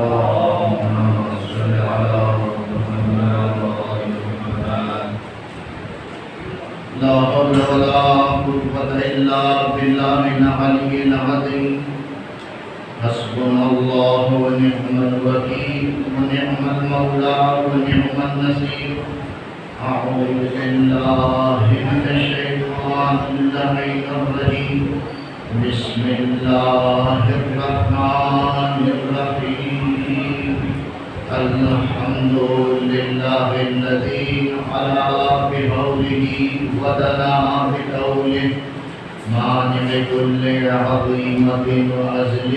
اللهم صل على محمد وآل محمد. لا حول ولا قوة إلا بالله العلي العظيم. حسبنا الله ونعم الوكيل ونعم المولى ونعم النصير. أعوذ بالله من الشيطان اللعين الرجيم. بسم الله الرحمن الرحيم. الحمد لله الذي علا بحوله ودنا بقوله. مانع كل عظيمة وعزل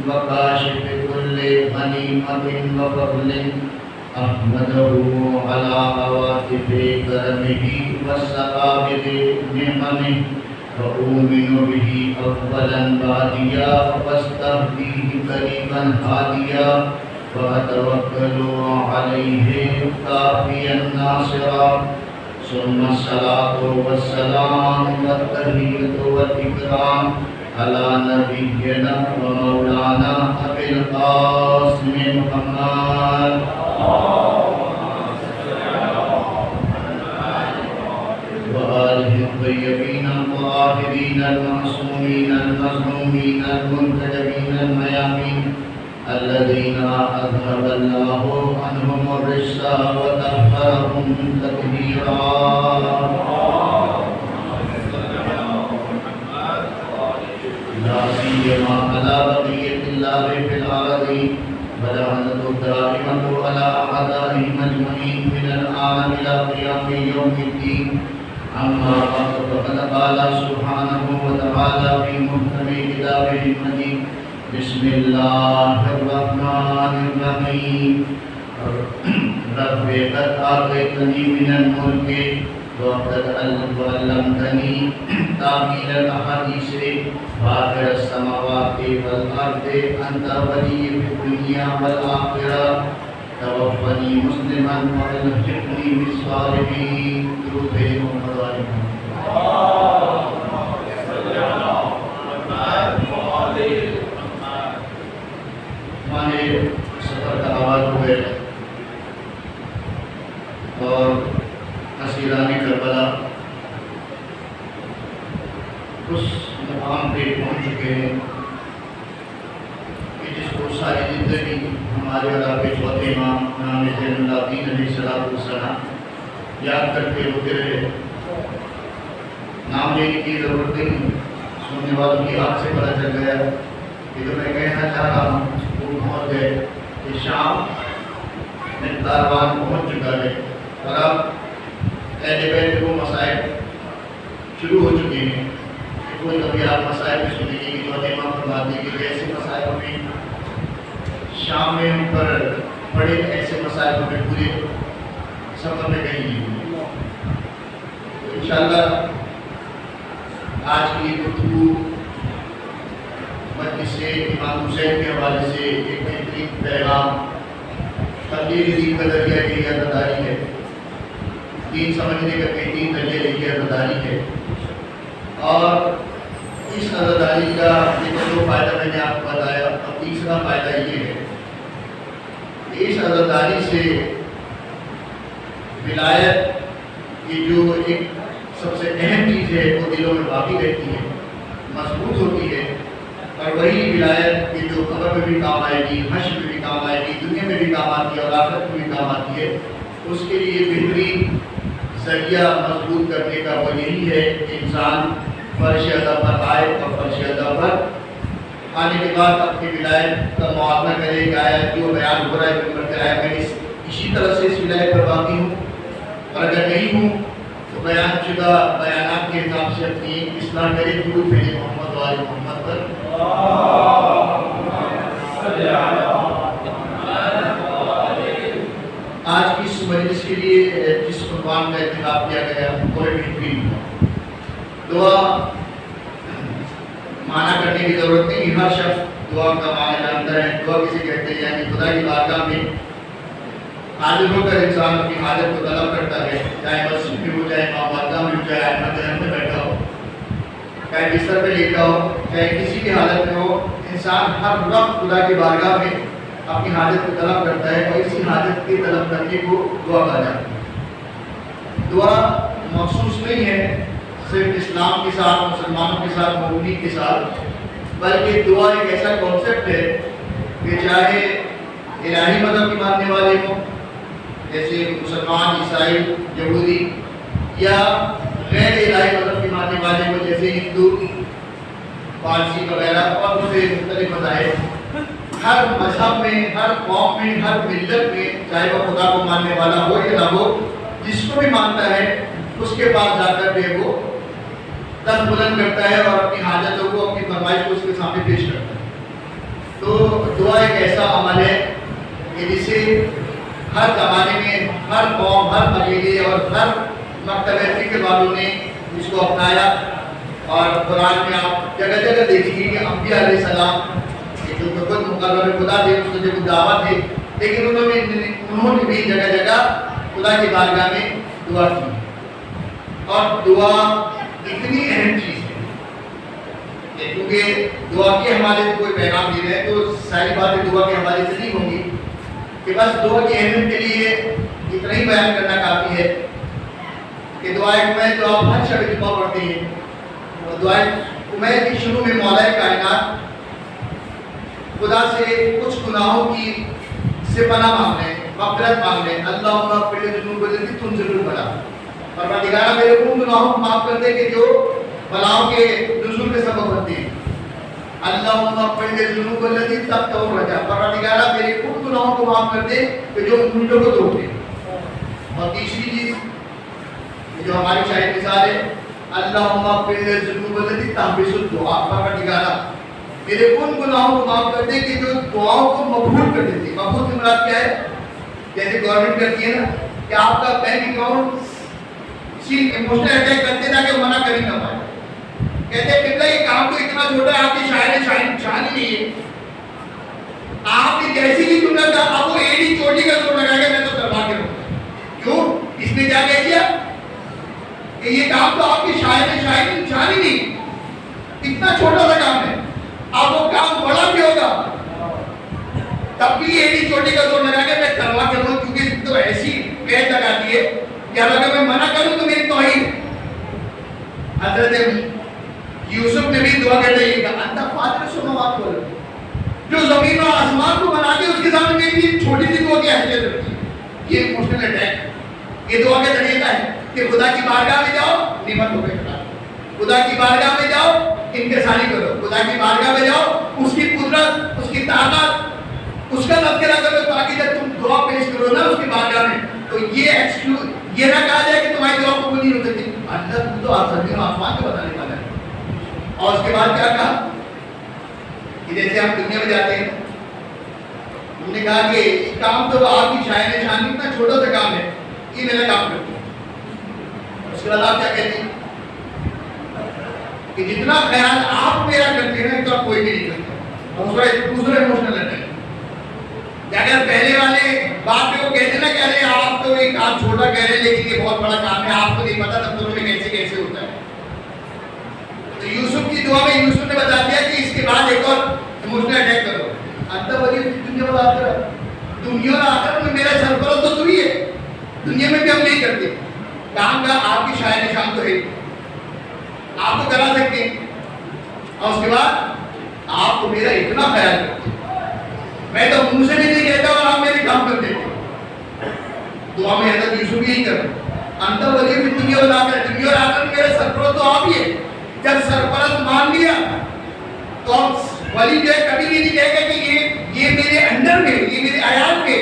وكاشف كل غنيمة وفضل. أحمده على عواطف كرمه والسرابر نعمه. وأؤمن به أولا باديا واستهديه قريبا هاديا. وأتوكل عليه كافيا ناصرا. ثم الصلاة والسلام والتحية والإكرام على نبينا ومولانا أبي القاسم محمد. وآله الطيبين الطاهرين المعصومين المظلومين المنتجبين الميامين الذين أذهب الله عنهم الرجس وطهرهم تطهيرا. لا سيما على بقية الله في الأرض ولعنة دائمة على أعدائهم أجمعين من الآن إلى قيام يوم الدين. أما بعد فقد قال سبحانه وتعالى في محكم كتابه المجيد. بسم الله الرحمن الرحيم. رب قد آتيتني من الملك وقد علمتني تأويل الأحاديث فاطر السماوات والأرض أنت ولي في الدنيا والآخرة. توفني مسلما والحقني بالصالحين. درود محمد وآل محمد. ہمارے سفر کا آغاز ہوئے اور اسیران کربلا اس مقام پہ پہنچ چکے ہیں کہ جس کو ساری زندگی ہمارے اور آپ کے چوتھے امام امام زین العابدین علیہ السلام یاد کرتے ہوتے رہے. نام لینے کی ضرورت نہیں، سننے والوں کی آنکھ سے پتہ چل گیا کہ جو میں کہنا چاہ رہا ہوں وہ پہنچ گئے کہ شام میں کاروان پہنچ چکا ہے. اور اب اہل بیت وہ مسائل شروع ہو چکے ہیں کہ کوئی کبھی آپ مسائل میں سنیں گے کہ چوتھے امام فرماتے ہیں کہ ایسے مسائل ہمیں شام میں ان پر پڑے، ایسے مسائل ہمیں پورے سفر میں کہیں نہیں ہوئے. تو انشاءاللہ آج کی گفتگو مجلس سے امام حسین کے حوالے سے ایک بہترین پیغام تبلیغ دین کا ذریعہ کی عزاداری ہے. دین سمجھنے کا بہترین ذریعہ کی عزاداری ہے. اور اس عزاداری کا یہ دو فائدہ میں نے آپ کو بتایا. اور تیسرا فائدہ یہ ہے کہ اس عزاداری سے ولایت کی جو ایک سب سے اہم چیز ہے وہ دلوں میں باقی رہتی ہے، مضبوط ہوتی ہے. اور وہی ولایت کی جو قبر میں بھی کام آئے گی، حشر میں بھی کام آئے گی، دنیا میں بھی کام آتی ہے اور آخرت میں بھی کام آتی ہے. اس کے لیے بہترین ذریعہ مضبوط کرنے کا وہ یہی ہے کہ انسان فرش ادا پر آئے اور فرش ادا پر آنے کے بعد اپنی ولایت کا موازنہ کرے کہ آیا جو بیان ہو رہا ہے ممبر پہ آیا میں اسی طرح سے اس ولایت پر باقی ہوں، اور اگر نہیں ہوں تو بیان شدہ بیانات کے حساب سے اپنی اصلاح کرے. درود بھیجے محمد و آل محمد پر. آج کی اس مجلس کے لیے جس عنوان کا انتخاب کیا گیا وہ ہے بہترین دعا. معنی کرنے کی ضرورت نہیں، ہر شخص دعا کا معنی جانتا ہے. دعا کسے کہتے ہیں؟ یعنی خدا کی بارگاہ میں حاضر ہو کر انسان اپنی حاجت کو طلب کرتا ہے، چاہے مسجد میں ہو، چاہے ماں بارگاہ میں ہو، چاہے احمد جہن میں بیٹھا ہو، چاہے بستر پہ لیٹا ہو، چاہے کسی بھی حالت میں ہو. انسان ہر وقت خدا کی بارگاہ میں اپنی حاجت کو طلب کرتا ہے اور اسی حاجت کے طلب کرنے کو دعا کہا جاتا ہے۔ دعا مخصوص نہیں ہے صرف اسلام کے ساتھ، مسلمانوں کے ساتھ، مومنین کے ساتھ، بلکہ دعا ایک ایسا کانسیپٹ ہے کہ چاہے الہی مذہب کے ماننے والے ہوں جیسے مسلمان، عیسائی، یہودی، یا غیر الہی مذہب کے ماننے والے ہوں جیسے ہندو، پارسی وغیرہ اور دوسرے مختلف مذاہب، ہر مذہب میں، ہر قوم میں، ہر ملت میں، چاہے وہ خدا کو ماننے والا ہو یا نہ ہو، جس کو بھی مانتا ہے اس کے پاس جا کر کے وہ دست بلند کرتا ہے اور اپنی حاجتوں کو، اپنی فرمائش کو اس کے سامنے پیش کرتا ہے۔ تو دعا ایک ایسا عمل ہے کہ جسے ہر زمانے میں ہر قوم، ہر قبیلے اور ہر مکتب فکر والوں نے اس کو اپنایا، اور قرآن میں آپ جگہ جگہ دیکھیں گے کہ انبیاء علیہ السلام جو خود مقرر خدا تھے، اس سے جو دعوت تھے، لیکن انہوں نے بھی جگہ جگہ خدا کی بارگاہ میں دعا کی۔ اور دعا اتنی اہم چیز ہے کیونکہ دعا کے حوالے سے کوئی پیغام دے رہے ہیں تو ساری باتیں دعا کے حوالے سے نہیں ہوں گی کہ بس دعا کی اہمیت کے لیے اتنا ہی بیان کرنا کافی ہے کہ دعائے قمیل تو آپ ہر شب جمعہ پڑھتے ہیں، اور دعائے قمیل کے شروع میں مولا کائنات خدا سے کچھ گناہوں کی سے پناہ مانگنے، مغفرت مانگنے، اللہم اغفر لی ذنوب التي تنزل البلاء، پروردگارہ میرے ان گناہوں کو معاف کر دے کہ جو بلاؤں کے نزول کے سبب بنتے ہیں، اللہم اغفر لی ذنوب التي تقطع الرجاء، پروردگارہ میرے ان گناہوں کو معاف کر دے کہ جو امیدوں کو توڑتے ہیں۔ اور تیسری چیز جو ہماری شاید مثال ہے، اللہم اغفر لی ذنوب التي تحبس الدعاء، پروردگارہ میرے ان گناہوں کو معاف کر دے کہ جو دعاؤں کو مقبول کر دیتے ہیں۔ مقبول کی مراد کیا ہے؟ جیسے گورنمنٹ کرتی ہے نا کہ آپ کا بینک اکاؤنٹ ایموشنل اٹیک کرتے تاکہ منع کر ہی نہ پائے، کہتے ہیں کہ یہ کام تو اتنا چھوٹا ہے، آپ کی شان ہی نہیں ہے، آپ کی جیسی بھی تمہیں کہا اب وہ ایڑی چوٹی کا زور لگائے گا میں تو کروا کے رہوں۔ کیوں؟ اس نے کیا کہہ دیا کہ یہ کام تو آپ کی شان ہی نہیں، اتنا چھوٹا سا کام ہے، اب وہ کام بڑا بھی ہوگا تب بھی ایڑی چوٹی کا زور لگا کے میں کروا کے رہوں، کیونکہ تو ایسی قید لگاتی ہے کہ اگر میں منع کروں تو میری توہین۔ حضرت یوسف نے بھی دعا کرتے ہیں کہ انت فاطر السماوات والارض، جو زمین اور آسمان کو بنا کے اس کے سامنے میری چھوٹی سی دعا کی اہمیت رکھتی ہے۔ یہ ایموشنل اٹیک، یہ دعا کا طریقہ ہے کہ خدا کی بارگاہ میں جاؤ، نعمت ہو گئی، خدا کی بارگاہ میں جاؤ، انکساری کرو، خدا کی بارگاہ میں جاؤ، اس کی قدرت، اس کی طاقت، اس کا تذکرہ کرو، تاکہ جب تم دعا پیش کرو نا اس کی بارگاہ میں تو یہ نہ کہا جائے کہ تمہاری دعا قبول نہیں ہو سکتی، اللہ تو زمین و آسمان کو بتانے والا ہے۔ اور اس کے بعد کیا کہا کہ جیسے ہم دنیا میں جاتے ہیں، ہم نے کہا کہ یہ کام تو آپ کی شان اتنا چھوٹا سا کام ہے، یہ میرا کام کرتی ہے۔ اس کے بعد آپ کیا کہتے ہیں کہ جتنا خیال آپ میرا کرتے ہیں اتنا کوئی بھی نہیں کرتا۔ دوسرے ایموشنل اٹیک، اگر پہلے والے بات پہ وہ کہتے نا کہ آپ تو ایک کام چھوٹا کہہ رہے ہیں لیکن یہ بہت بڑا کام ہے، آپ کو نہیں پتا دفتروں میں کیسے ہوتا ہے۔ تو یوسف کی دعا میں یوسف نے بتا دیا کہ اس کے بعد ایک اور ایموشنل اٹیک کرو، انت ولی دنیا اور آخرت، دنیا اور آخرت میں میرا سرپرست تو ہی ہے، دنیا میں بھی ہم نہیں کرتے کام کا، آپ کی شان تو ہے، آپ تو کرا سکتے ہیں، اور اس کے بعد آپ تو میرا اتنا خیال کرتے، میں تو منہ سے بھی نہیں کہتا اور آپ میرے کام کرتے ہیں۔ دعا میں حضرت یوسف یہی کر انت ولی فی الدنیا والآخرہ، دنیا اور آخرت میں میرے سرپرست تو آپ ہی ہے۔ جب سرپرست مان لیا تو اب ولی جو ہے کبھی نہیں کہے گا کہ یہ میرے انڈر میں، یہ میرے عیال میں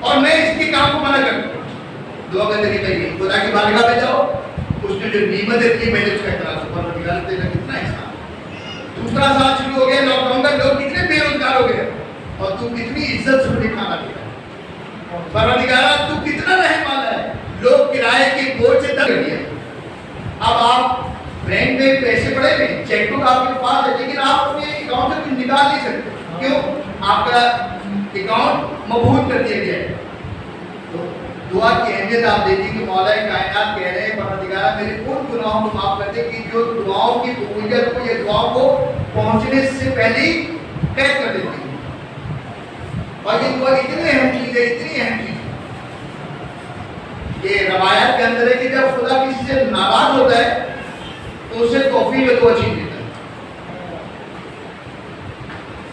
اور میں اس کے کام کو منع کروں۔ دعا کا طریقہ یہ، خدا کی بارگاہ میں جاؤ، اس نے جو نعمت دی میں نے اس کا احترام سبحان اللہ تعالیٰ کتنا احسان۔ دوسرا سال شروع ہو گیا لاک ڈاؤن کا، لوگ کتنے بے روزگار ہو گئے اور تو کتنی عزت سے کھانا دے رہا ہے، پروردگارہ تو کتنا رحم والا ہے، لوگ کرائے کے بوجھ سے تنگ دیا۔ اب آپ بینک میں پیسے پڑے ہوئے، چیک بک آپ کے پاس ہے لیکن آپ اپنے اکاؤنٹ سے کچھ نکال نہیں سکتے، کیوں؟ آپ کا اکاؤنٹ مبہوت کر دیا گیا ہے۔ دعا کی اہمیت آپ دیکھیں کہ مولا کائنات کہہ رہے ہیں پروردگارہ میرے ان گناہوں کو معاف کر دے کہ جو دعاؤں کی قبولیت کو یا دعاؤں کو پہنچنے سے پہلے ہی قید کر دیتی ہے۔ اور یہ دعا اتنی اہم چیز ہے، اتنی اہم چیز ہے کہ روایات کے اندر ہے کہ جب خدا کسی سے ناراض ہوتا ہے تو اسے توفیق میں دعا چھین دیتا ہے۔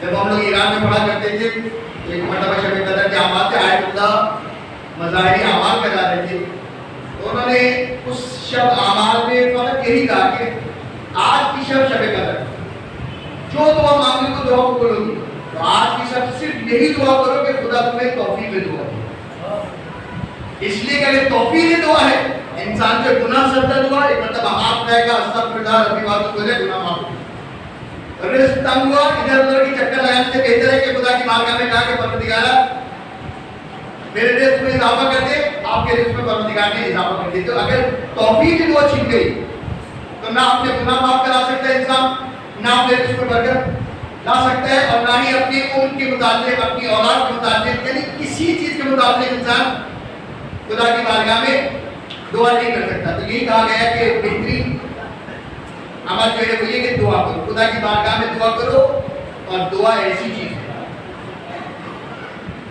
جب ہم لوگ ایران میں پڑھا کرتے تھے ایک مرتبہ شب قدر کے اعمال سے آیت اللہ مظاہری اعمال کا جا رہے تھے، تو انہوں نے اس شب اعمال میں فقط یہی کہا کہ آج کی شب قدر جو دعا مانگے تو دعا قبول ہوگی، تو آج کی شب صرف یہی دعا کرو کہ خدا تمہیں توفیق میں دعا دے۔ اس لیے کہ اگر توفیق دعا ہے، انسان سے گناہ سرتا دعا ایک مرتبہ معاف رہے گا، استغفراللہ ربی بات کو گناہ معاف ہوگا۔ رزق تنگ ہوا، ادھر ادھر کی چکر لگانے سے بہتر ہے کہ خدا کی بارگاہ میں کہا کہ پروردگارا میرے رزق میں اضافہ کر دے، آپ کے رزق میں پروردگار نے اضافہ کر دے۔ تو اگر توفیق کی دعا چھن گئی تو نہ اپنے گناہ معاف کرا سکتا ہے انسان، نہ اپنے رزق میں برکت لا سکتا ہے، اور نہ ہی اپنی عمر کے متعلق، اپنی اولاد کے متعلق، یعنی کسی چیز کے متعلق انسان خدا کی بارگاہ میں دعا نہیں کر سکتا۔ تو یہی کہا گیا کہ بہترین عمل جو ہے وہ یہ کہ دعا کرو، خدا کی بارگاہ میں دعا کرو، اور دعا ایسی چیز ہے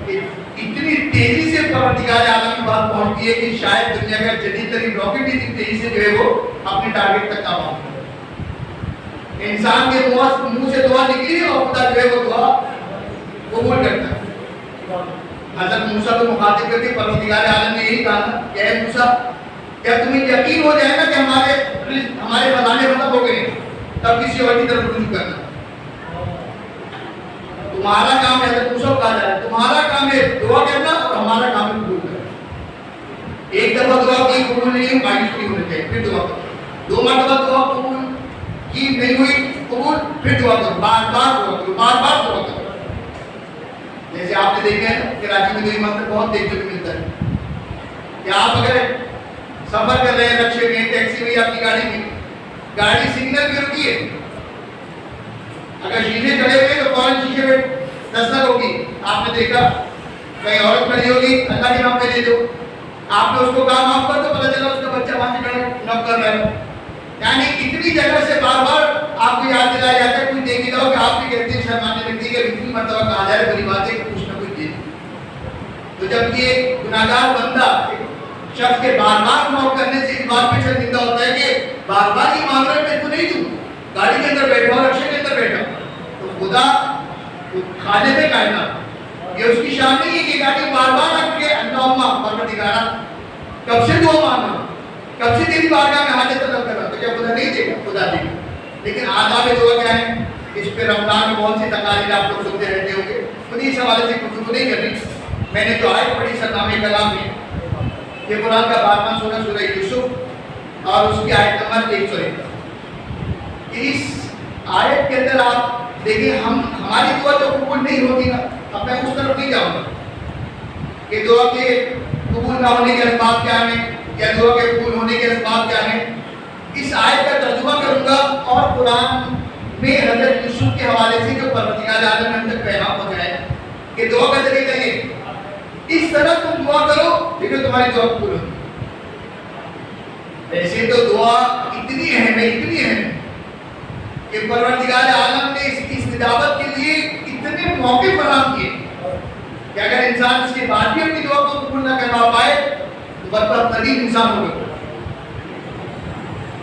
کہ اتنی تیزی سے پروردگار عالم کی بات پہنچتی ہے کہ شاید دنیا کا جدید ترین راکٹ بھی اتنی تیزی سے جو ہے وہ اپنے ٹارگیٹ تک نہ پہنچتا ہے۔ انسان کے منہ سے دعا نکلی اور خدا جو ہے وہ دعا قبول کرتا ہے۔ حضرت موسیٰ کو مخاطب کر کے پروردگار عالم نے یہی کہا کہ اے موسیٰ، کیا تمہیں یقین ہو جائے گا کہ ہمارے خزانے ختم ہو گئے ہیں، تب کسی اور کی طرف رجوع کرنا؟ تمہارا کام ہے، حضرت موسیٰ کو کہا جا رہا ہے تمہارا کام ہے دعا کرنا، اور ہمارا کام ہے قبول کرنا۔ ایک دفعہ دعا کی قبول نہیں ہوئی، مایوس نہیں ہونا چاہیے، پھر دعا کرو۔ دو مرتبہ دعا قبول کی نہیں ہوئی قبول، پھر دعا کرو، بار بار دعا کرو، بار بار دعا کرو۔ جیسے آپ نے دیکھا ہے کہ کراچی میں تو یہ منظر بہت دیکھنے کو ملتا ہے کہ آپ اگر سفر کر رہے ہیں رکشے میں، ٹیکسی میں، آپ کی گاڑی میں، گاڑی سگنل پہ رکی ہے، اگر شیشے چڑھے ہوئے تو فوراً شیشے پہ دستک ہوگی۔ آپ نے دیکھا کہیں عورت کھڑی ہوگی، اللہ کے نام پہ دے دو، آپ نے اس کو کہا معاف کر دو، پتہ چلا اس کا بچہ وہاں سے کھڑا نوک کر رہا ہے۔ یعنی اتنی جگہ سے بار بار آپ کو یاد دلایا جاتا ہے، کوئی دیکھ لو کہ آپ بھی کہتے ہیں شرمانے لگتی ہے کہ اتنی مرتبہ کہا جائے بڑی بات ہے کہ کچھ نہ کچھ دے۔ تو جب یہ گناہگار بندہ شخص کے بار بار نوٹ کرنے سے اس بات پہ شرمندہ ہوتا ہے کہ بار بار ہی مانگ رہا ہے میں تو نہیں دوں، گاڑی کے اندر بیٹھا ہوں، رکشے کے اندر بیٹھا ہوں، تو خدا خالق کائنات یہ اس کی شان نہیں ہے کہ گاڑی بار بار رکھ کے اللہم پروردگارا کب سے دعا مانگا، کب سے تیری بارگاہ میں حاجت طلب کر رہا، تو کیا خدا نہیں دے گا؟ خدا دے گا۔ لیکن آداب دعا کیا ہے؟ اس پہ رمضان میں بہت سی تقاریر آپ لوگ سنتے رہتے ہوں گے، خود اس حوالے سے گفتگو نہیں کر رہی۔ میں نے جو آیت پڑھی سرنامہ کلام میں، یہ قرآن کا 12واں سورہ سورہ یوسف اور اس کی آیت نمبر 101۔ اس آیت کے اندر آپ دیکھیں ہماری دعا تو قبول نہیں ہوتی نا، اب میں اس طرف نہیں جاؤں گا کہ دعا کے قبول نہ ہونے کے اسباب کیا ہیں یا دعا کے قبول ہونے کے اسباب کیا ہیں۔ اس آیت کا ترجمہ کروں گا اور قرآن میں حضرت یوسف کے حوالے سے جو پروردگار عالم نے ہم تک پیغام پہنچایا ہے کہ دعا کا طریقہ یہ اس طرح تم دعا کرو لیکن تمہاری دعا قبول ہوگی۔ ویسے تو دعا اتنی اہم ہے، اتنی اہم ہے کہ پروردگار عالم نے اس کی استجابت کے لیے اتنے موقع فراہم کیے کہ اگر انسان اس کے بعد بھی اپنی دعا کو قبول نہ کروا پائے تو بدبخت ترین انسان ہوگا۔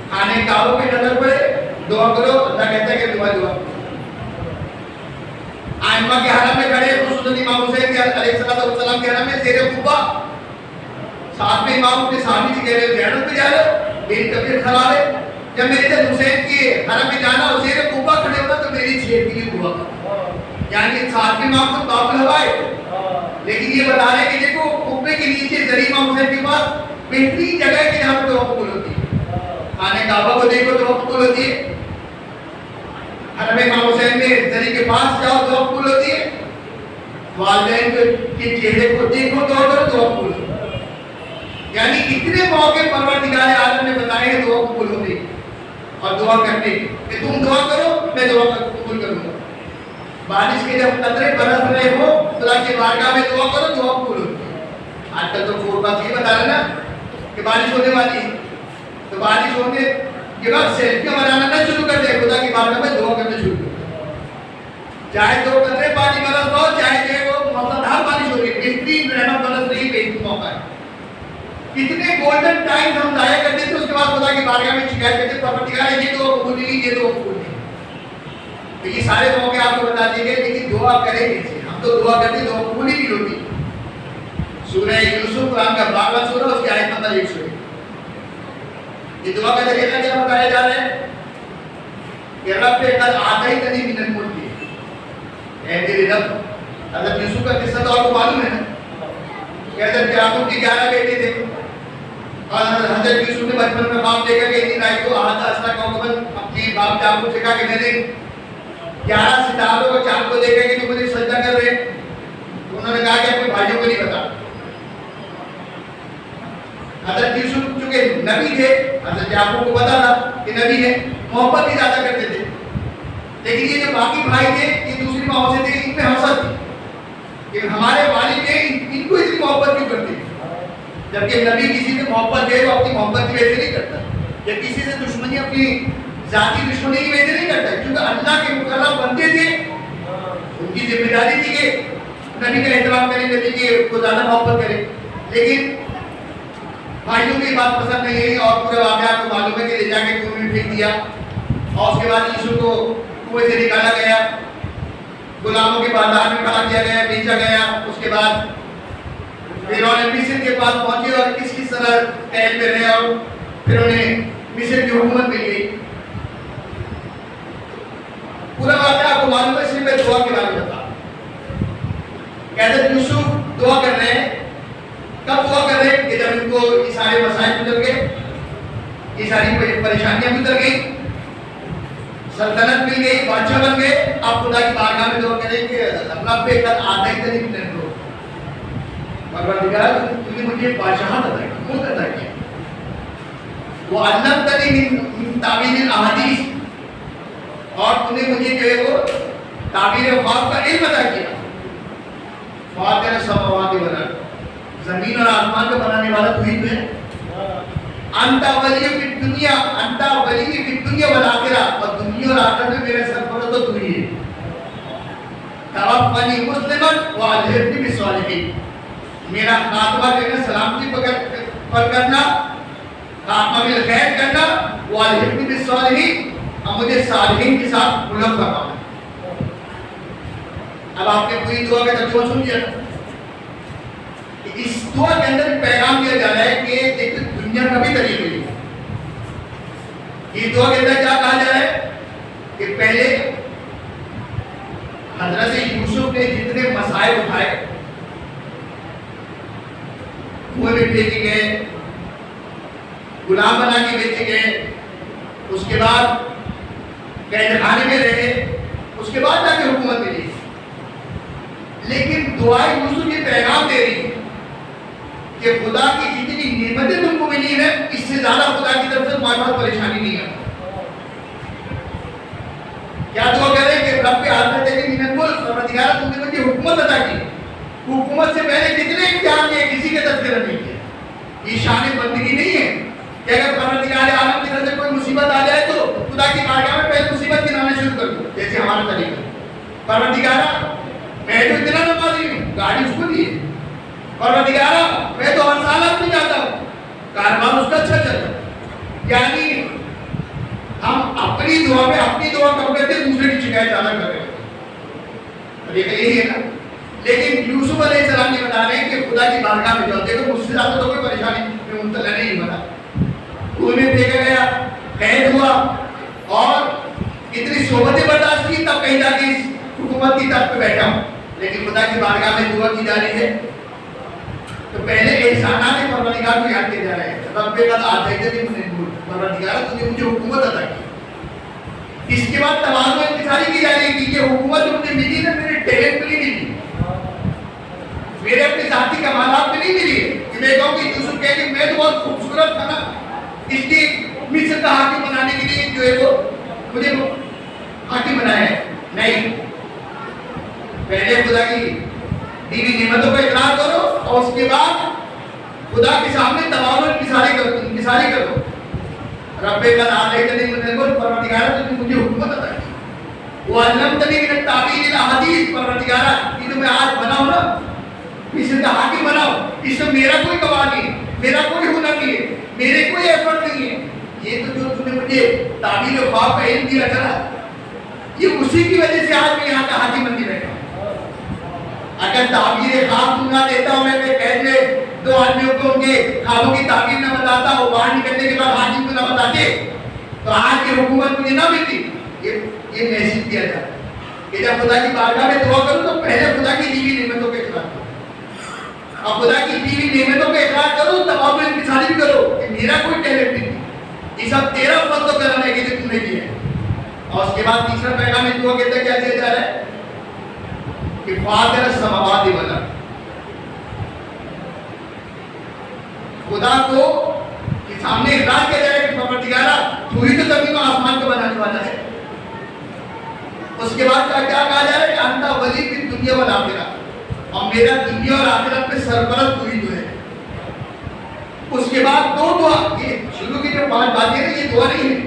کھانے کعبوں پہ نظر پڑے دعا کرو، اللہ کہتا ہے کہ تمہاری دعا کرو۔ آئمہ کے حرم میں کھڑے خصوصاً امام حسین کے علیہ السلام کے حرم میں زیر قبہ، ساتھ میں امام اپنے صحابی سے کہہ رہے زیارت پہ جا رہے ہو، میری طبیعت خراب ہے، جب میرے جب حسین کے حرم میں جانا اور زیر قبہ کھڑے ہونا تو میری صحت کے لیے دعا کرو۔ یعنی ساتھ میں امام کو قابل ہوائے، لیکن یہ بتا رہے کہ دیکھو قبے کے نیچے زری امام حسین کے پاس بہترین جگہ ہے کہ جہاں پہ دعا قبول ہوتی ہے۔ خانہ کعبہ کو دیکھو دعا قبول ہوتی ہے، حرم امام حسین میں زری کے پاس جاؤ دعا قبول ہوتی ہے، والدین کے چہرے کو دیکھو دعا کرو دعا قبول ہوتی ہے۔ یعنی اتنے موقع پروردگار عالم نے بتائے ہیں دعا قبول ہونے کی اور دعا کرنے کی کہ تم دعا کرو میں دعا قبول کروں گا۔ بارش کے جب قطرے برس رہے ہو خدا کی بارگاہ میں دعا کرو دعا قبول ہوتی ہے۔ آج کل تو فورکاسٹ یہ بتا رہے نا کہ بارش ہونے والی ہے، تو بارش ہونے کے بعد سیلفیاں بنانا نہ شروع کر دے، خدا کی بارگاہ میں دعا کرنا شروع کر دے۔ چاہے 2 قطرے پانی برس ہو چاہے وہ موسلادھار بارش ہو رہی ہے، بہترین رحمت برس رہی ہے، بہترین موقع ہے. کتنے گولڈن ٹائم ہم ضائع کرتے تھے، اس کے بعد خدا کی بارگاہ میں شکایت کرتے پروردگار یہ تو قبول نہیں، یہ تو قبول نہیں. تو یہ سارے موقع آپ کو بتا دیے گئے، لیکن دعا کریں کیسے؟ ہم تو دعا کرتے دعا قبول ہی نہیں ہوتی. سورہ یوسف قرآن کا 12واں سورہ، اس کی آیت نمبر 101. یہ دعا کا طریقہ کیا بتایا جا رہا ہے کہ رب قد آتیتنی من الملک، اے میرے رب. حضرت یوسف کا قصہ تو آپ کو معلوم ہے نا کہ حضرت یعقوب کی 11 بیٹے تھے، اور حضرت یوسف نے بچپن میں باپ دیکھا کہ اتنی رائے کو آتا اسرا کوکبن اپنے باپ یعقوب سے کہا کہ میں نے 11 ستاروں کو چاند کو دیکھا کہ جو مجھے سجدہ کر رہے. انہوں نے کہا کہ اپنے بھائیوں کو نہیں بتا. حضرت یوسف چونکہ نبی تھے، حضرت یعقوب کو پتا تھا کہ نبی ہے، محبت بھی زیادہ کرتے تھے. لیکن یہ جو باقی بھائی تھے یہ دوسری ماؤں سے تھے، ان میں حسد تھی کہ ہمارے والد نے ان کو اتنی محبت کیوں کرتے ہیں، جبکہ نبی کسی سے محبت دے تو اپنی محبت کی وجہ سے نہیں کرتا، یا کسی سے دشمنی اپنی ذاتی دشمنی کی وجہ سے نہیں کرتا، کیونکہ اللہ کے مقرب بندے تھے. ان کی ذمہ داری تھی کہ نبی کا احترام کریں، نبی کی کو زیادہ محبت کریں. لیکن بھائیوں کو یہ بات پسند نہیں ہے، اور پورے واقعات کو معلوم ہے کہ لے جا کے کنویں میں پھینک دیا، اور اس کے بعد یوسف کو کنویں سے نکالا گیا، غلاموں کے بازار میں کھڑا کیا گیا، بیچا گیا. اس کے بعد فرعون مصر کے پاس پہنچے اور کس طرح ٹہل میں رہے، اور پھر انہیں مصر کی حکومت مل گئی. پورا واقعہ آپ کو معلوم ہے، صرف دعا کے بارے میں بتا. حضرت یوسف دعا کر رہے ہیں. کب دعا کر رہے ہیں؟ کہ جب ان کو یہ سارے مسائل گزر گئے، یہ ساری پریشانیاں گزر گئی، سلطنت مل گئی، بادشاہ بن گئے. آپ خدا کی بارگاہ میں دعا کریں کہ رب قد آتیتنی من الملک، پروردگار تو نے مجھے بادشاہت عطا کی، ملک عطا کیا. وعلمتنی من تعبیر الاحادیث، اور تو نے مجھے جو ہے وہ تعبیر خواب کا علم عطا کیا. فاطر السماوات والارض، زمین اور آسمان کو بنانے والا تو ہی ہے. انت ولی فی الدنیا، انت ولی فی الدنیا والآخرہ، اور دنیا اور آخرت میں میرا سرپرست تو ہی ہے. توفنی مسلما والحقنی بالصالحین، میرا خاتمہ کرنا سلامتی پر کرنا، خاتمہ بالخیر کرنا، والحقنی بالصالحین، اور مجھے صالحین کے ساتھ ملحق کروانا. اب آپ نے پوری دعا کا ترجمہ سن لیا. اس دعا کے اندر پیغام دیا جا رہا ہے کہ دیکھو دنیا کبھی قریب نہیں. اس دعا کے اندر کیا کہا جا رہا ہے کہ پہلے حضرت یوسف نے جتنے مسائل اٹھائے، کنویں میں پھینکے گئے، غلام بنا کے بیچے گئے، اس کے بعد قید خانے میں رہے، اس کے بعد جا کے حکومت ملی. لیکن دعائیں یوسف یہ پیغام دے رہی ہے کہ خدا کی جتنی نعمتیں تم کو ملی ہیں، اس سے زیادہ خدا کی طرف سے تمہارے پاس پریشانی نہیں ہے. کیا دعا کر رہے ہیں کہ رب آتیتنی من الملک، پروردگار تم نے مجھے حکومت عطا کی. حکومت سے پہلے کتنے امتحان کیے، کسی کا تذکرہ نہیں کیا. یہ شان بندگی نہیں ہے کہ اگر پروردگار عالم کی طرف سے کوئی مصیبت آ جائے تو خدا کی بارگاہ میں پہلے مصیبت گنانا شروع کر دو، جیسے ہمارا طریقہ. پروردگار میں تو اتنا نمازی ہوں، گاڑی اس کو دی ہے. پروردگارا میں تو ہر سال آپ کو جاتا ہوں، کاروبار اس کا اچھا چلتا. یعنی ہم اپنی دعا میں اپنی دعا کم کرتے ہیں، دوسرے کی شکایت زیادہ کر رہے ہیں. طریقہ یہی ہے نا. لیکن یوسف علیہ السلام یہ بتا رہے ہیں کہ خدا کی بارگاہ میں جاؤ، دیکھو مجھ سے زیادہ تو کوئی پریشانی میں مبتلا نہیں بنا. کنویں میں پھینکا گیا، قید ہوا، اور اتنی صحبتیں برداشت کی، تب کہیں جا کے اس حکومت کی طرف پہ بیٹھا ہوں. لیکن خدا کی بارگاہ میں دعا کی جا رہی ہے تو پہلے احسانات پروردگار کو یاد کیا جا رہا ہے. رب قد آتیتنی من الملک، پروردگار تو نے مجھے حکومت عطا کی. اس کے بعد تواضع انتظاری کی جا رہی ہے کہ یہ حکومت مجھے ملی نا میرے ٹیلنٹ پہ نہیں ملی، میرے اپنے ذاتی کمالات پہ نہیں ملی ہے کہ میں کہوں کہ یوسف کہے کہ میں تو بہت خوبصورت تھا نا، اس لیے مصر کا حاکم بنانے کے لیے جو ہے وہ مجھے حاکم بنایا ہے. نہیں، پہلے خدا کی دیوی نعمتوں کا اقرار کرو، اور اس کے بعد خدا کے سامنے تواضع انکساری کرو. رب قد آتیتنی من الملک، پروردگار تو نے مجھے حکومت عطا کی. وَعَلَّمْتَنِي مِنَ التَّعْوِيلِ الْأَحَادِيثِ، پروردگارا یہ جو میں آج بناؤں نا، اسے کا حاکم بناؤ، اس میں میرا کوئی گواہ نہیں، میرا کوئی ہنر نہیں ہے، میرے کوئی ایفرٹ نہیں ہے، یہ تو جو تم نے مجھے تعبیر و خواب کا علم دیا تھا، یہ اسی کی وجہ سے آج میں یہاں کا حاکم بن کے بیٹھا ہوں۔ اگر تعبیر خواب تم نہ دیتا ہوں، میں قید میں دو آدمیوں کو ان کے خوابوں کی تعبیر نہ بتاتا ہوں، باہر نکلنے کے بعد حاکم کو نہ بتاتے، تو آج کی حکومت مجھے نہ ملتی۔ یہ میسج دیا تھا کہ جب خدا کی بارگاہ میں دعا کروں تو پہلے خدا کی دی ہوئی نعمتوں کا اقرار کرو، اور خدا کی دی ہوئی نعمتوں کا اقرار کرو، تب آپ انکساری بھی کرو کہ میرا کوئی ٹیلنٹ نہیں، یہ سب تیرا فضل و کرم ہے کہ جو تم نے کیا ہے۔ اور اس کے بعد تیسرا پیغام میں دعا کہتا ہے، کیا دیا جا رہا ہے کہ فاطر السماوات والارض، خدا کو کہ سامنے اقرار کیا جائے کہ پروردگارا تو ہی تو زمین و آسمان کو بنانے والا ہے۔ اس کے بعد کیا کہا جا رہا ہے کہ انت ولی فی الدنیا والآخرہ، اور میرا دنیا اور آخرت میں سرپرست تو ہی جو ہے۔ اس کے بعد دو دعا، یہ شروع کی جو 5 باتیں ہیں یہ دعا نہیں ہے،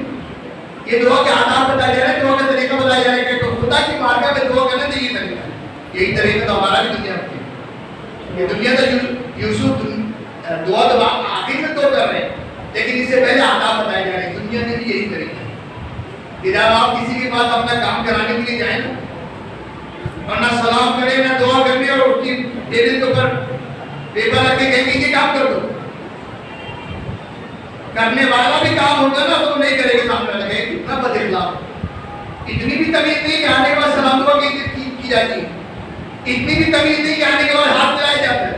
یہ دعا کے آداب بتایا جا رہا ہے، دعا کا طریقہ بتایا جا رہا ہے کہ خدا کی بارگاہ میں دعا کرنا تو یہ طریقہ ہے، یہی طریقہ تو ہمارا بھی دنیا میں، یہ دنیا تو یوسف دعا تو آخر میں تو کر رہے ہیں، لیکن اس سے پہلے آداب بتائے جا رہے ہیں۔ دنیا میں بھی یہی طریقہ ہے کہ جب آپ کسی کے پاس اپنا کام کرانے کے لیے جائیں نا، ورنہ سلام کریں نہ دعا کرنے، اور اس کی ٹیبل کے اوپر پیپر رکھ کے کہیں گے یہ کام کر دو، کرنے والا بھی کام ہوگا نا تو نہیں کرے گا، سامنے لگے کتنا بد اخلاق، اتنی بھی تمیز نہیں کہ آنے کے بعد سلام دعا کی جاتی ہے، اتنی بھی تمیز نہیں کہ آنے کے بعد ہاتھ ملایا جاتا ہے۔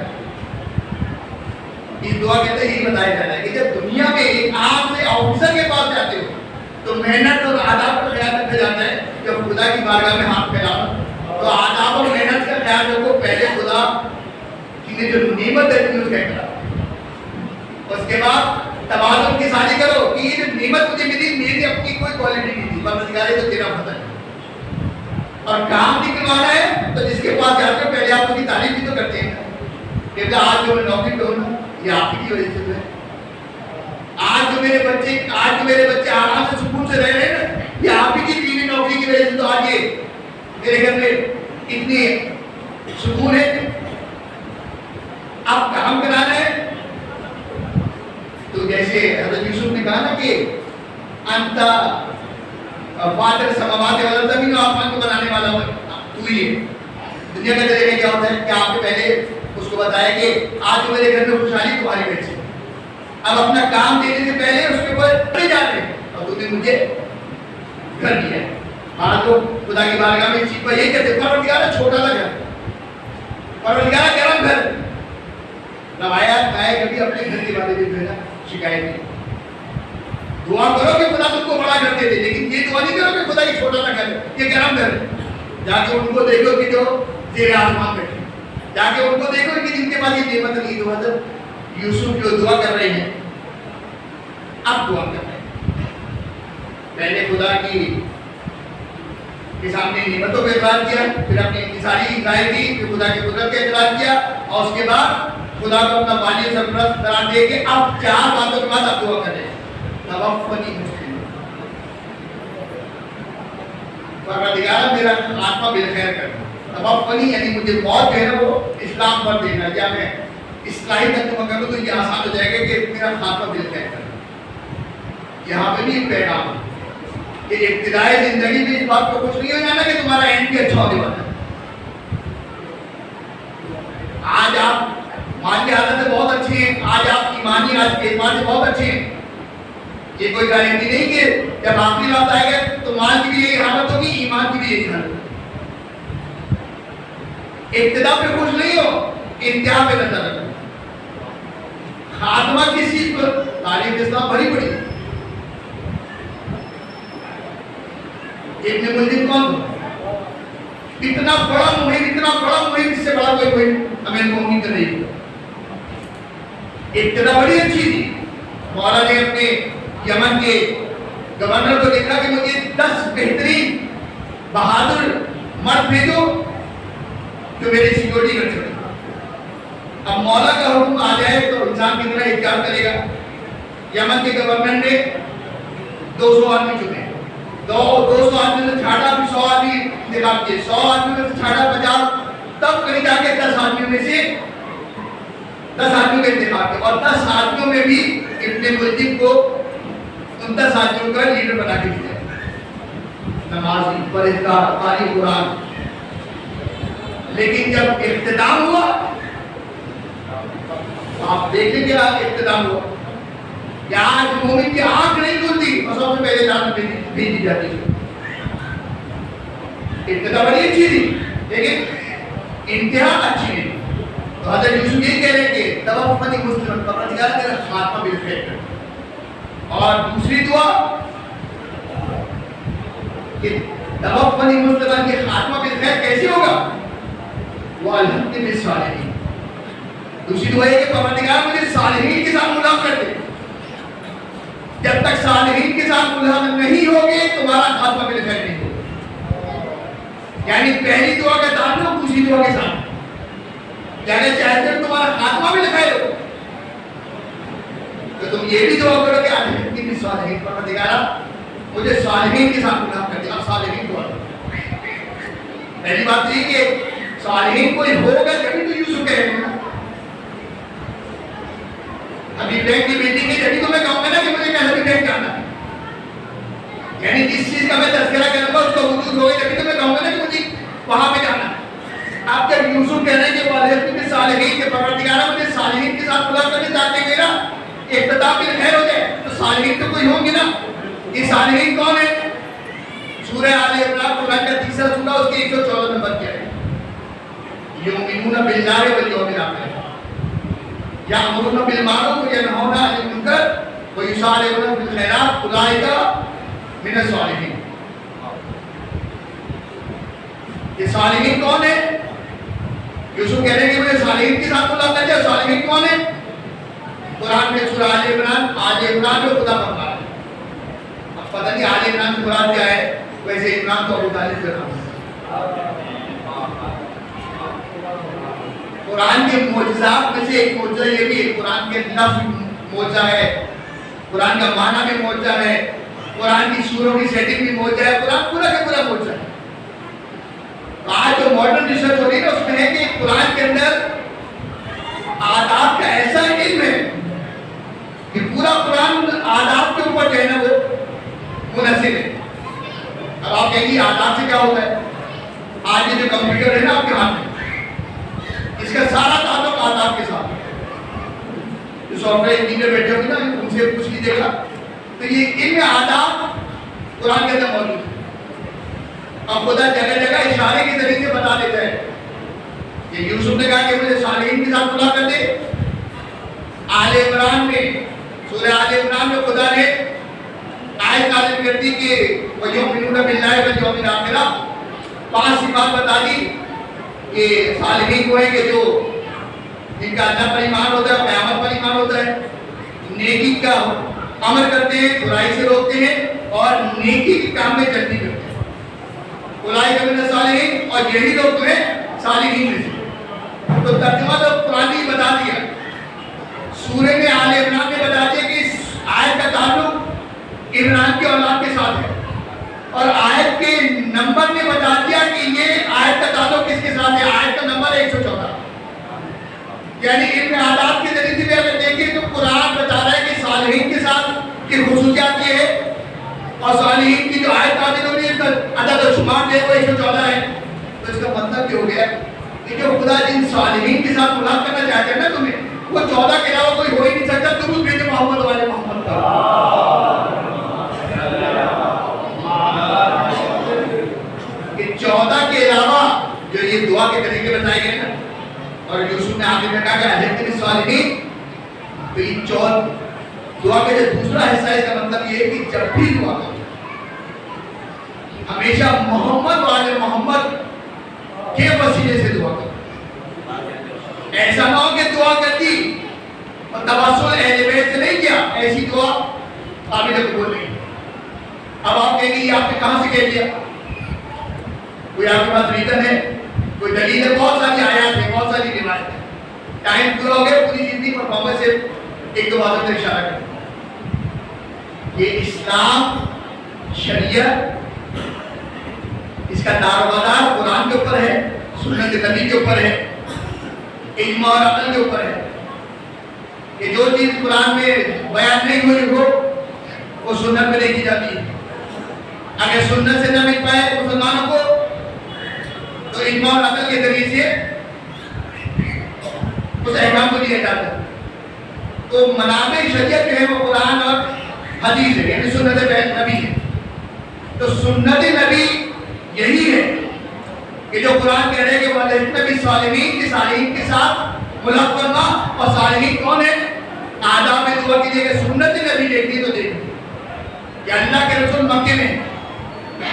اس دعا کہتے ہیں یہ بتایا جاتا ہے کہ جب دنیا میں آپ سے آفیسر کے پاس جاتے ہو تو محنت اور آداب کا خیال رکھا جاتا ہے، جب خدا کی بارگاہ میں ہاتھ پھیلانا تو آداب اور محنت کا خیال رکھو، پہلے خدا کی جو نعمت ہے تمہیں اس کا اقرار، اس کے بعد توازن کی سازی کرو کہ یہ جو نعمت مجھے ملی میری اپنی کوئی کوالٹی نہیں تھی، پروردگار تو تیرا فضل ہے، اور کام نکلوانا ہے تو جس کے پاس جاتے ہو پہلے آپ ان کی تعریف بھی تو کرتے ہیں کہ آج جو میں نوکری پہ ہوں یہ آپ کی وجہ سے ہے، آج جو میرے بچے آرام سے سکون سے رہ رہے ہیں نا، یہ آپ ہی کی دینی نوکری کی وجہ سے تو آج یہ میرے گھر میں اتنی سکون ہے۔ آپ کام کرانا ہے تو جیسے حضرت یوسف نے کہا نا کہ انت فاطر السماوات والارض، زمین و آسمان کو بنانے والا تو ہی ہے۔ دنیا کا طریقہ کیا ہوتا ہے کہ آپ نے پہلے اس کو بتایا کہ آج جو میرے گھر میں خوشحالی تمہاری وجہ سے، اب اپنا کام دینے سے پہلے اس کے اوپر نہیں جا رہے اور تم نے مجھے گھر دیا ہے۔ ہاں تو خدا کی بارگاہ میں چیز پر یہی کہتے ہیں پروردگار چھوٹا سا گھر، پروردگار گرم گھر، روایات آئے کبھی اپنے گھر کے بارے میں بھیجا شکایت نہیں، دعا کرو کہ خدا تم کو بڑا گھر دے دے، لیکن یہ دعا نہیں کرو کہ خدا یہ چھوٹا سا گھر ہے، یہ گرم گھر ہے۔ جا کے ان کو دیکھو کہ جو زیر آسمان بیٹھے، جا کے ان کو دیکھو کہ جن کے پاس یہ نعمت نہیں، تو حضرت یوسف جو دعا کر رہے ہیں اب دعا کر رہے ہیں، پہلے خدا کی کے سامنے نعمتوں کا اقرار کیا، پھر اپنی انکساری ظاہر کی، پھر خدا کی قدرت کا اقرار کیا، اور اس کے بعد خدا کو اپنا مالی سرپرست قرار دے کے اب 4 باتوں کے بعد اب دعا کر رہے ہیں۔ توفنی مسلم، پروردگار میرا آتما بالخیر کر، توفنی یعنی مجھے موت جو ہے نا وہ اسلام پر دینا، یا میں اصلاحی ترجمہ کروں تو یہ آسان ہو جائے گا کہ میرا خاتمہ بالخیر کر۔ یہاں پہ بھی ایک پیغام ہے کہ ابتدائی زندگی میں اس بات کو کچھ نہیں ہو جانا کہ تمہارا اینڈ بھی اچھا ہونے والا ہے۔ آج آپ مالی حالت سے بہت اچھے ہیں، آج آپ ایمانی اعتبار سے بہت اچھے ہیں، یہ کوئی گارنٹی نہیں کہ جب آخری وقت آئے گا تو مال کی بھی یہی حالت ہوگی، ایمان کی بھی یہی حالت ہوگی۔ ابتدا پہ خوش نہیں ہو، انتہا پہ نظر رکھو۔ خاتمہ کس چیز پر؟ تعلیم اسلام بڑی بڑی۔ ابن ملجم کون تھا؟ اتنا بڑا مہم، اس سے بڑا کوئی ہمیں مومن کر نہیں۔ ابتدا بڑی اچھی تھی، مولا نے اپنے یمن کے گورنر کو دیکھا کہ مجھے 10 بہترین بہادر مرد بھیجو جو میری سیکورٹی کر سکے۔ اب مولا کا حکم آ جائے تو انسان کتنا اختیار کرے گا۔ یمن کے گورنر نے 200 آدمی چنے، 200 آدمی سے چھاڑا، پھر 100 آدمی انتخاب کیے، 100 آدمی سے چھاڑا 50، تب کہیں جا کے 10 آدمیوں میں سے 10 آدمیوں کا انتخاب کیا، اور 10 آدمیوں میں بھی ابن ملجم کو ان 10 آدمیوں کا لیڈر بنا کے دیا، نمازی، پرہیزگار، قاری قرآن۔ لیکن جب اختتام ہوا، آپ دیکھیں گے آج اختتام ہوا کہ آج مومن کی آنکھ نہیں کھلتی اور سب سے پہلے جان بھیجی جاتی ہے۔ ابتدا بڑی اچھی تھی لیکن انتہا اچھی نہیں۔ تو حضرت یوسف یہ کہہ رہے ہیں کہ توفنی مسلم، پروردگار میرا خاتمہ بالخیر کر، اور دوسری دعا کہ توفنی مسلم کے خاتمہ بالخیر کیسے ہوگا؟ وہ الحمد بالصالحین۔ دوسری دعا ہے کہ پروردگار مجھے صالحین کے ساتھ ملحق کر دے، جب تک صالحین کے ساتھ ملحق نہیں ہوگے تمہارا خاتمہ بالخیر نہیں ہوگا۔ یعنی پہلی دعا کا تعلق دوسری دعا کے ساتھ، یعنی چاہتے ہو تمہارا خاتمہ بھی لکھائے ہو تو تم یہ بھی دعا کرو کہ الحمد بالصالحین، پروردگار مجھے صالحین کے ساتھ ملحق کر دے۔ اب صالحین دعا کرو، پہلی بات یہ کہ صالحین کوئی ہوگا جبھی تو یوسف کہہ رہے ہیں نا، ابھی بینک کی میٹنگ ہے جبھی تو میں کہوں گا نا کہ مجھے کیسا بھی بینک جانا ہے، یعنی جس چیز کا میں تذکرہ کروں گا اس کا وجود ہوگا جبھی تو میں کہوں گا نا کہ مجھے وہاں پہ جانا ہے۔ آپ جب یوسف کہہ رہے ہیں کہ والد میں صالحین کے پروردگار مجھے صالحین کے ساتھ ملاقات کرنے چاہتے ہیں، میرا اختتام بھی خیر ہو جائے، تو صالحین تو کوئی ہوں گے نا۔ یہ صالحین کون ہے؟ سورہ آل عمران قرآن کا تیسرا سورہ، اس کے 114 نمبر کیا ہے؟ یؤمنون باللہ والیوم الآخر، یأمرون بالمعروف وینہون عن المنکر ویسارعون فی الخیرات اولئک من الصالحین۔ یہ صالحین کون ہے؟ یوسف کہہ رہے ہیں کہ مجھے صالحین کے ساتھ ملاقات کرے۔ صالحین کون ہے؟ قرآن میں سورہ آل عمران میں خدا فرما رہا ہے۔ اب پتہ نہیں آل عمران کی مراد کیا ہے، ویسے عمران تو ابو طالب کا نام ہے۔ قرآن کے معجزات میں سے ایک معجزہ یہ بھی ہے، قرآن کے لفظ معجزہ ہے، قرآن کا معنی بھی معجزہ ہے، قرآن کی سوروں کی سیٹنگ بھی معجزہ ہے، قرآن پورا کا پورا معجزہ ہے۔ آج جو ماڈرن ریسرچ ہو رہی ہے اس میں ہے کہ قرآن کے اندر آداب کا ایسا علم ہے کہ پورا قرآن آداب کے اوپر جو ہے نا وہ منحصر ہے۔ اب آپ کہیں گے آداب سے کیا ہوتا ہے؟ آج یہ جو کمپیوٹر ہے نا آپ کے ہاتھ میں، اس کا سارا تعلق آداب کے ساتھ ہے۔ جو سافٹ ویئر انجینئر بیٹھے ہوگے نا ان سے پوچھ لیجیے گا، تو یہ علم آداب قرآن کے اندر موجود ہے۔ اب خدا جگہ جگہ اشارے کے ذریعے سے بتا دیتا ہے کہ یوسف نے کہا کہ مجھے صالحین کے ساتھ ملاقات کر دے۔ آل عمران میں، سورہ آل عمران میں خدا نے آیت نازل کر دی کہ وَيُؤْمِنُونَ بِاللَّهِ وَالْيَوْمِ الْآخِرِ، 5 صفات بتا دی کہ صالحین وہ ہیں کہ جو جن کا اللہ پر ایمان ہوتا ہے، قیامت پر ایمان ہوتا ہے، نیکی کا عمل کرتے ہیں، برائی سے روکتے ہیں اور نیکی کے کام میں جلدی کرتے ہیں۔ اولئک من الصالحین، اور یہی لوگ تو ہیں صالحین میں سے۔ تو ترجمہ تو قرآن نے بتا دیا، سورہ میں آل عمران میں بتا دیا کہ اس آیت کا تعلق عمران کی اولاد کے ساتھ ہے، اور آیت کے نمبر نے بتا دیا کہ یہ آیت کا تعلق کس کے ساتھ ہے۔ آیت کا نمبر 114، یعنی علم آداب کے ذریعے سے بھی اگر دیکھیں تو قرآن بتا رہا ہے کہ صالحین کے ساتھ کی خصوصیات یہ ہے، اور صالحین کی جو آیت نازل ہو رہی ہے اس کا عدد و شمار جو ہے وہ 114 ہے۔ تو اس کا مطلب یہ ہو گیا کہ جو خدا جن صالحین کے ساتھ ملاقات کرنا چاہتے ہیں نا تمہیں، وہ 14 کے علاوہ کوئی ہو ہی نہیں سکتا۔ درود بھیجو محمد والے محمد کا، کہ 14 کے علاوہ جو یہ دعا کے طریقے بتائے گئے نا، اور یوسف نے آخر میں کہا کہ الحمد بالصالحین، تو یہ دعا کا جو دوسرا حصہ ہے اس کا مطلب یہ ہے کہ جب بھی دعا کرو ہمیشہ محمد والے محمد کے وسیلے سے دعا کرو۔ ایسا نہ ہو کہ دعا کرتی اور توسل اہل بیت سے نہیں کیا، ایسی دعا قابل قبول نہیں۔ اب آپ کہیں گے یہ آپ نے کہاں سے کہہ دیا؟ کوئی آپ کے پاس ریزن ہے، کوئی دلیل ہے؟ بہت ساری آیات ہیں، بہت ساری روایت ہیں۔ ٹائم پورا ہو گیا، پوری زندگی پرفارمنس سے ایک دو باتوں پر اشارہ کریں۔ یہ اسلام شریعت اس کا دار و مدار قرآن کے اوپر ہے، سنت نبی کے اوپر ہے، اجماع اور عقل کے اوپر ہے کہ جو چیز قرآن میں بیان نہیں ہوئی ہو وہ سنت میں دیکھی جاتی ہے. اگر سنت سے نہ مل پائے مسلمانوں کو تو اجماع اور عقل کے ذریعے سے اس احکام کو لیا جاتا ہے. تو منابع شریعت جو ہے وہ قرآن اور حدیث ہے، یعنی سنت نبی ہے. تو سنت نبی یہی ہے کہ جو قرآن کہہ رہے ہیں کہ وَلَحِقْنَا بِالصَّالِحِينَ، کہ صالحین کے ساتھ ملحق فرما. اور صالحین کون ہے؟ آداب میں دعا کیجیے کہ سنت نبی دیکھیے تو دیکھیے کہ اللہ کے رسول مکے میں،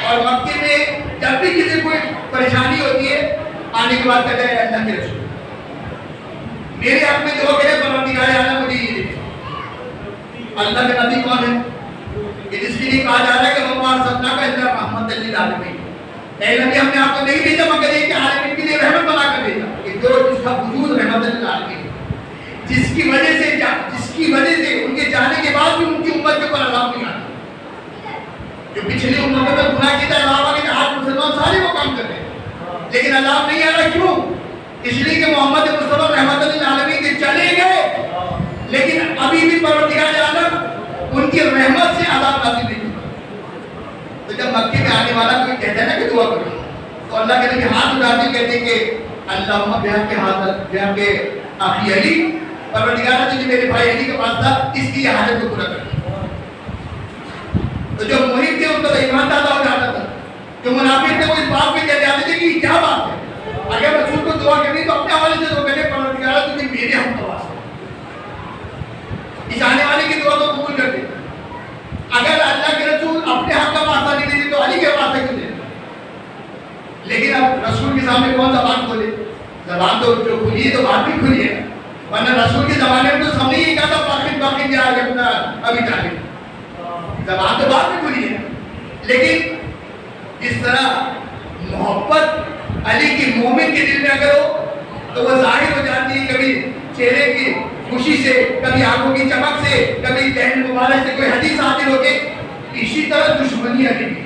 اور مکے میں جب بھی کسی کوئی پریشانی ہوتی ہے آنے کے بعد کہتے ہیں اللہ کے رسول میرے حق میں دعا کرے پروردگار اعلیٰ مجھے یہ دے. اللہ کے نبی کون ہے کہ جس کے لیے کہا جا رہا ہے کہ وَمَا أَرْسَلْنَاكَ إِلَّا رَحْمَةً لِّلْعَالَمِينَ، اے نبی ہم نے آپ کو نہیں بھیجا مگر یہ کہ عالمین کے لیے رحمت بنا کر بھیجا، کہ جو جس کا وجود رحمت للعالمین، جس کی وجہ سے ان کے جانے کے بعد بھی ان کی امت کے اوپر عذاب نہیں آتا. جو پچھلی امتوں میں گناہ کیا تھا عذاب آ گیا، آج مسلمان سارے وہ کام کر رہے ہیں لیکن عذاب نہیں آ رہا. کیوں؟ اس لیے کہ محمد مصطفیٰ رحمت للعالمین کے چلے گئے لیکن ابھی بھی پروردگار عالم ان کی رحمت سے عذاب نازل نہیں ہوتا. تو جب مکے میں آنے والا کوئی کہتا ہے نا کہ دعا کرو تو اللہ کے نبی ہاتھ اٹھاتے کہتے ہیں کہ اللہم بحق اخی علی، پروردگار تجھے میرے بھائی علی کے پاس تھا اس کی حاجت کو پورا کر. تو جو محب تھے ان کا ایمان تازہ ہو جاتا تھا، جو منافق تھے وہ اس بات پہ کہہ جاتے تھے کہ یہ کیا بات ہے، اگر رسول کو دعا کرنی تو اپنے حوالے سے دعا کرے پروردگار تجھے میرے ہم نواز اس آنے والے کی دعا کو قبول کر دے. اگر اللہ کے رسول اپنے حق کا واسطہ نہیں دیتے تو علی کے واسطے کیوں دے؟ لیکن اب رسول کے سامنے کون زبان کھولے؟ زبان تو جو کھلی ہے تو بات بھی کھلی ہے، ورنہ رسول کے زمانے میں تو سب نے یہ کہا تھا باقی کیا ہے اپنا ابھی طالب، زبان تو بات بھی کھلی ہے. لیکن جس طرح محبت علی کی مومن کے دل میں اگر ہو تو وہ ظاہر ہو جاتی ہے، کبھی چہرے کی خوشی سے، کبھی آنکھوں کی چمک سے، کبھی ذہن مبارک سے کوئی حدیث حاصل ہو کے. اسی طرح دشمنی علی کی،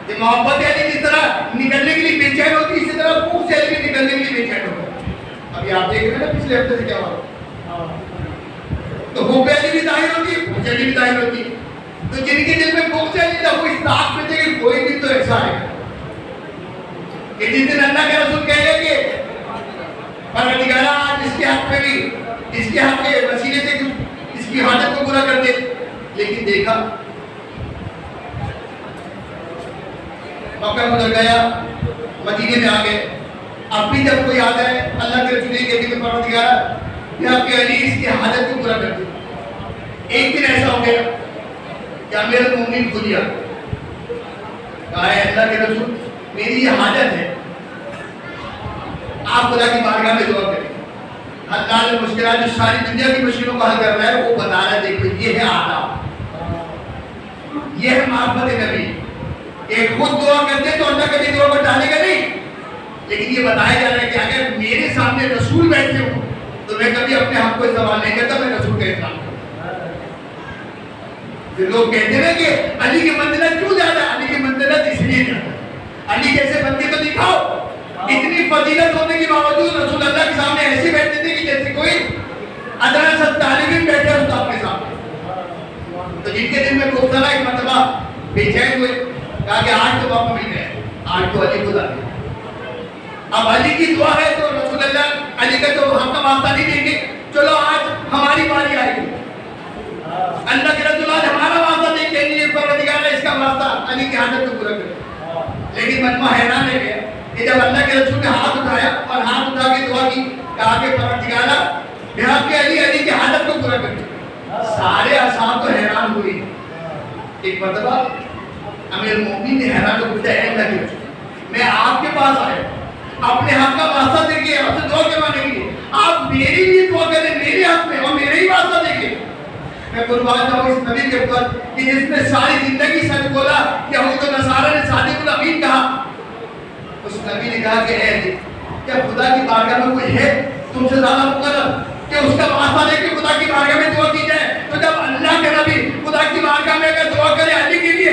یہ محبت علی جس طرح نکلنے کے لیے بے چین ہوتی ہے اسی طرح بھوک سے علی نکلنے کے لیے بے چین ہوتا ہے. ابھی آپ دیکھ رہے ہیں نا پچھلے ہفتے سے کیا ہوا، تو بھوک علی بھی ظاہر ہوتی ہے، بھوک علی بھی ظاہر ہوتی ہے. تو جن کے دل میں بھوک علی تھا وہ اس طاق میں تھے کہ کوئی دن تو ایسا ہے کہ جس دن اللہ کے رسول کہے گا کہ پروردگار آج اس کے حق میں بھی اس کے حق کے وسیلے سے اس کی حاجت کو پورا کر دے. لیکن دیکھا مکہ گزر گیا، مدینے میں آ گئے. اب بھی جب کوئی آتا ہے اللہ کے رسول کہتے کہ پروردگار یہ آپ کے علی اس کی حاجت کو پورا کر دے. ایک دن ایسا ہو گیا کہ امیر المومنین کو دیا، کہا ہے اللہ کے رسول میری یہ حاجت ہے، آپ خدا کی بارگاہ میں دعا کریں. اللہ نے مشکلات جو ساری دنیا کی مشکلوں کو حل کر رہا ہے وہ بتا رہا ہے. دیکھو یہ ہے آداب، یہ ہے معرفت نبی. ایک خود دعا کرتے تو اللہ کبھی دعا کو ٹالے گا نہیں، لیکن یہ بتایا جا رہا ہے کہ اگر میرے سامنے رسول بیٹھے ہوں تو میں کبھی اپنے حق کو استعمال نہیں کرتا، میں رسول کا احترام کرتا. پھر لوگ کہتے ہیں کہ علی کی منزلت کیوں زیادہ؟ علی کی منزلت اس لیے زیادہ، علی جیسے بندے تو دکھاؤ. اتنی فضیلت ہونے کے باوجود رسول اللہ کے سامنے ایسے بیٹھتے تھے کہ جیسے کوئی ادنا سب طالبین بیٹھے استاد کے سامنے. تو جن کے دل میں گفتگو ایک مرتبہ بے چین ہوئے، کہا کہ آج تو موقع مل گیا، آج تو علی خدا دے. اب علی کی دعا ہے تو رسول اللہ علی کا تو ہم کا واسطہ نہیں دیں گے، چلو آج ہماری باری آئے گی. اللہ کے رسول آج ہمارا واسطہ دیں گے، یہ پروردگار اس کا واسطہ علی کی حاجت کو پورا کرے. لیکن مجمع حیران رہ گیا کہ جب اللہ کے رسول نے ہاتھ اٹھایا اور ہاتھ اٹھا کے دعا کی، کہا کہ پروردگار بحق علی کی حاجت کو پورا کر دے. سارے اصحاب تو حیران ہوئے. ایک مرتبہ امیر المومنین نے حیران کو پوچھا، اے اللہ کے رسول میں آپ کے پاس آیا اپنے حق کا واسطہ دے کے آپ سے دعا کروانے کے لیے، آپ میری بھی دعا کریں میرے حق میں اور میرے ہی واسطہ دے کے. میں قربان جاؤں اس نبی کے اوپر کہ جس نے ساری زندگی سچ بولا، یہود و نصارہ نے صادق الامین کہا. اس نبی نے کہا کہ اے علی کیا خدا کی بارگاہ میں کوئی ہے تم سے زیادہ مقرب کہ اس کا واسطہ دے کے خدا کی بارگاہ میں دعا کی جائے؟ تو جب اللہ کے نبی خدا کی بارگاہ میں اگر دعا کرے علی کے لیے